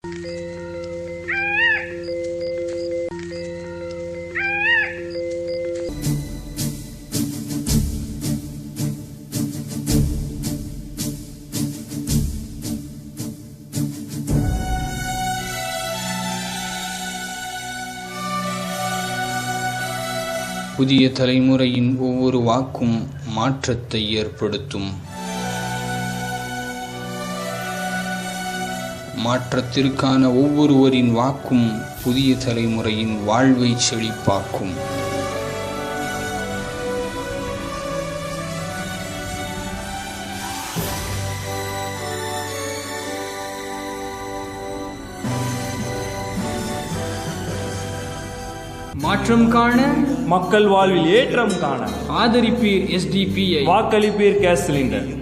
புதிய தலைமுறையின் ஒவ்வொரு வாக்கும் மாற்றத்தை ஏற்படுத்தும். மாற்றத்திற்கான ஒவ்வொருவரின் வாக்கும் புதிய தலைமுறையின் வாழ்வை செழிப்பாக்கும். மாற்றம் காண, மக்கள் வாழ்வில் ஏற்றம் காண ஆதரிப்பீர் SDP-ஐ, வாக்களிப்பீர் கேஸ் சிலிண்டர்.